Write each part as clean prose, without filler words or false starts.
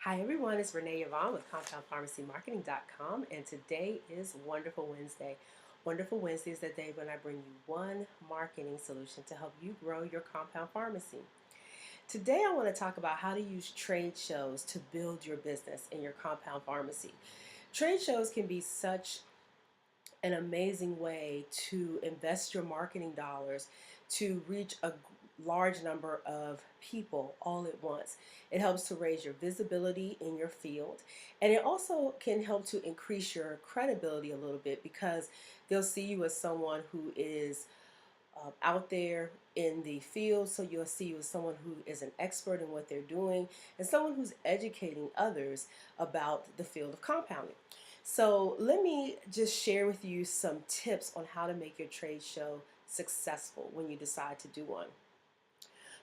Hi everyone, it's Renee Yvonne with CompoundPharmacyMarketing.com, and today is Wonderful Wednesday. Wonderful Wednesday is the day when I bring you one marketing solution to help you grow your compound pharmacy. Today I want to talk about how to use trade shows to build your business in your compound pharmacy. Trade shows can be such an amazing way to invest your marketing dollars to reach a large number of people all at once. It helps to raise your visibility in your field, and it also can help to increase your credibility a little bit because they'll see you as someone who is out there in the field, so you'll see you as someone who is an expert in what they're doing and someone who's educating others about the field of compounding. So let me just share with you some tips on how to make your trade show successful when you decide to do one.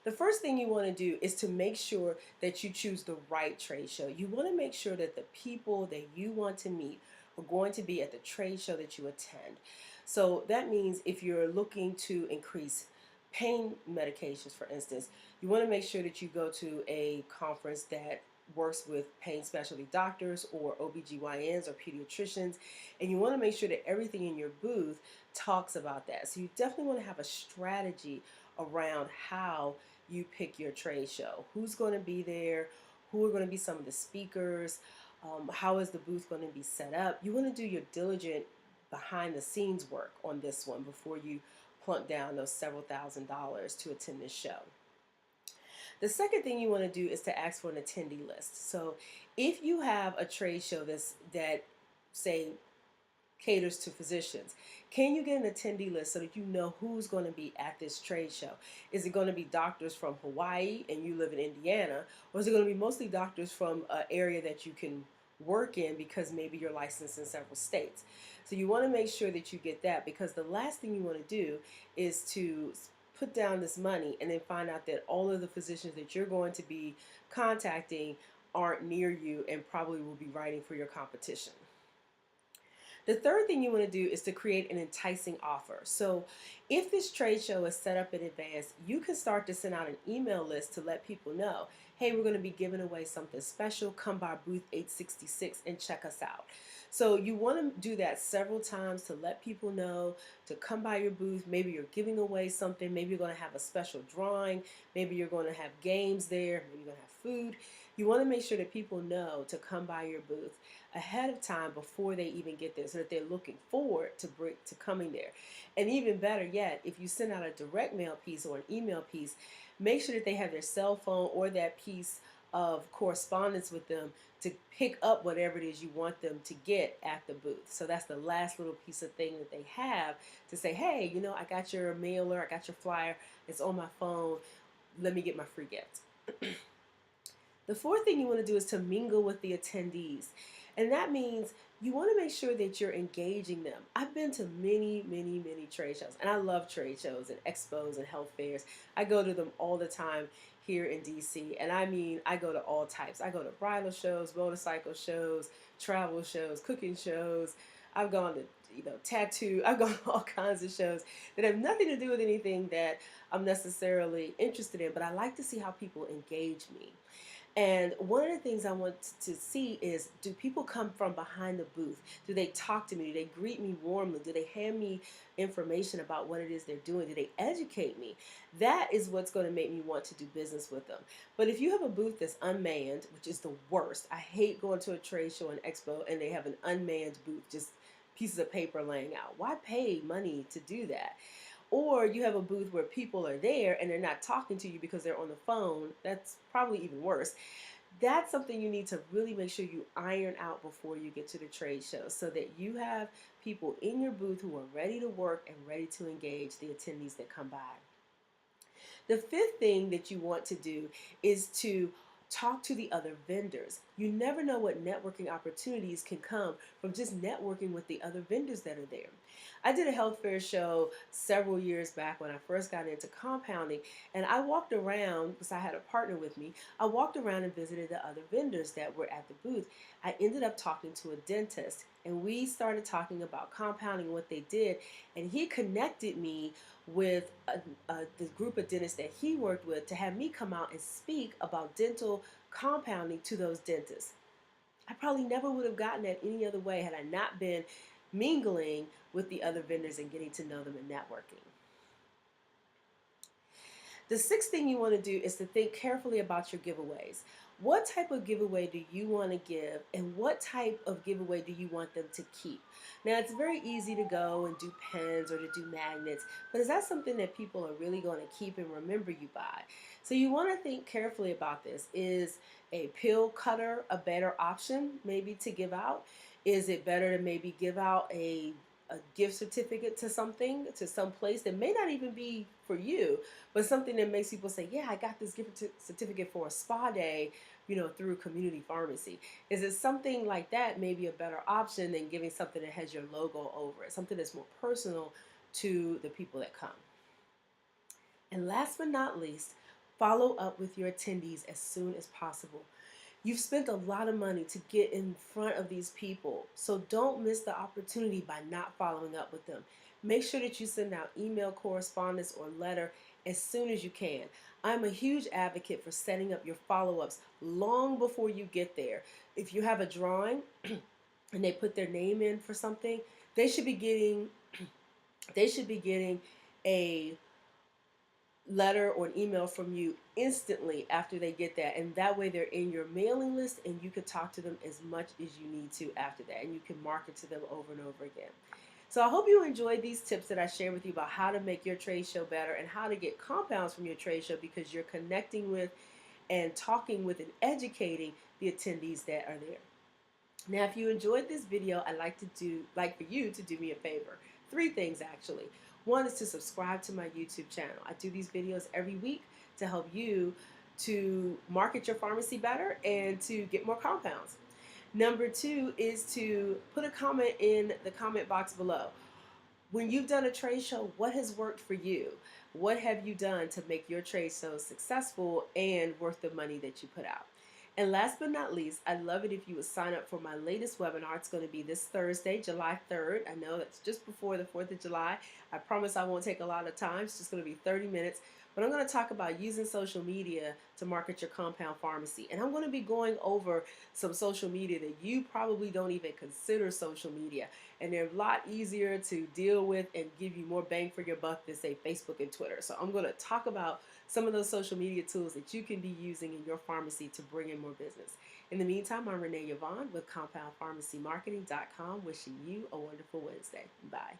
The first thing you want to do is to make sure that you choose the right trade show. You want to make sure that the people that you want to meet are going to be at the trade show that you attend. So that means if you're looking to increase pain medications, for instance, you want to make sure that you go to a conference that works with pain specialty doctors or OBGYNs or pediatricians, and you want to make sure that everything in your booth talks about that. So you definitely want to have a strategy around how you pick your trade show. Who's going to be there? Who are going to be some of the speakers? How is the booth going to be set up? You want to do your diligent behind the scenes work on this one before you plunk down those several $1,000s to attend this show. The second thing you want to do is to ask for an attendee list. So if you have a trade show that say caters to physicians, can you get an attendee list so that you know who's going to be at this trade show? Is it going to be doctors from Hawaii and you live in Indiana, or is it going to be mostly doctors from an area that you can work in because maybe you're licensed in several states? So you want to make sure that you get that, because the last thing you want to do is to put down this money and then find out that all of the physicians that you're going to be contacting aren't near you and probably will be writing for your competition. The third thing you want to do is to create an enticing offer. So if this trade show is set up in advance, you can start to send out an email list to let people know, hey, we're going to be giving away something special. Come by booth 866 and check us out. So you want to do that several times to let people know to come by your booth. Maybe you're giving away something. Maybe you're going to have a special drawing. Maybe you're going to have games there. Maybe you're going to have food. You want to make sure that people know to come by your booth ahead of time before they even get there, so that they're looking forward to coming there. And even better yet, if you send out a direct mail piece or an email piece, make sure that they have their cell phone or that piece of correspondence with them to pick up whatever it is you want them to get at the booth. So that's the last little piece of thing that they have to say, hey, you know, I got your mailer, I got your flyer, it's on my phone, let me get my free gift. The fourth thing you want to do is to mingle with the attendees. And that means you want to make sure that you're engaging them. I've been to many, many, many trade shows, and I love trade shows and expos and health fairs. I go to them all the time here in DC, and I mean, I go to all types. I go to bridal shows, motorcycle shows, travel shows, cooking shows. I've gone to, tattoo. I've gone to all kinds of shows that have nothing to do with anything that I'm necessarily interested in, but I like to see how people engage me. And one of the things I want to see is, do people come from behind the booth? Do they talk to me? Do they greet me warmly? Do they hand me information about what it is they're doing? Do they educate me? That is what's going to make me want to do business with them. But if you have a booth that's unmanned, which is the worst, I hate going to a trade show and expo and they have an unmanned booth, just pieces of paper laying out. Why pay money to do that? Or you have a booth where people are there and they're not talking to you because they're on the phone. That's probably even worse. That's something you need to really make sure you iron out before you get to the trade show, so that you have people in your booth who are ready to work and ready to engage the attendees that come by. The fifth thing that you want to do is to talk to the other vendors. You never know what networking opportunities can come from just networking with the other vendors that are there. I did a health fair show several years back when I first got into compounding, and I walked around because I had a partner with me. I walked around and visited the other vendors that were at the booth. I ended up talking to a dentist, and we started talking about compounding, what they did, and he connected me with the group of dentists that he worked with to have me come out and speak about dental compounding to those dentists. I probably never would have gotten that any other way had I not been mingling with the other vendors and getting to know them and networking. The sixth thing you want to do is to think carefully about your giveaways. What type of giveaway do you want to give, and what type of giveaway do you want them to keep? Now, it's very easy to go and do pens or to do magnets, but is that something that people are really going to keep and remember you by? So you want to think carefully about this. Is a pill cutter a better option maybe to give out? Is it better to maybe give out a gift certificate to something, to some place that may not even be for you, but something that makes people say, yeah, I got this gift certificate for a spa day, through community pharmacy? Is it something like that maybe a better option than giving something that has your logo over it, something that's more personal to the people that come? And last but not least, follow up with your attendees as soon as possible. You've spent a lot of money to get in front of these people, so don't miss the opportunity by not following up with them. Make sure that you send out email correspondence or letter as soon as you can. I'm a huge advocate for setting up your follow-ups long before you get there. If you have a drawing and they put their name in for something, they should be getting a letter or an email from you instantly after they get that, and that way they're in your mailing list and you can talk to them as much as you need to after that, and you can market to them over and over again. So I hope you enjoyed these tips that I shared with you about how to make your trade show better and how to get compounds from your trade show, because you're connecting with and talking with and educating the attendees that are there. Now, if you enjoyed this video, I'd like for you to do me a favor. Three things actually. One is to subscribe to my YouTube channel. I do these videos every week to help you to market your pharmacy better and to get more compounds. Number two is to put a comment in the comment box below. When you've done a trade show, what has worked for you? What have you done to make your trade show successful and worth the money that you put out? And last but not least, I'd love it if you would sign up for my latest webinar. It's going to be this Thursday, July 3rd. I know that's just before the 4th of July. I promise I won't take a lot of time. It's just going to be 30 minutes. But I'm going to talk about using social media to market your compound pharmacy. And I'm going to be going over some social media that you probably don't even consider social media. And they're a lot easier to deal with and give you more bang for your buck than, say, Facebook and Twitter. So I'm going to talk about some of those social media tools that you can be using in your pharmacy to bring in more business. In the meantime, I'm Renee Yvonne with CompoundPharmacyMarketing.com, wishing you a wonderful Wednesday. Bye.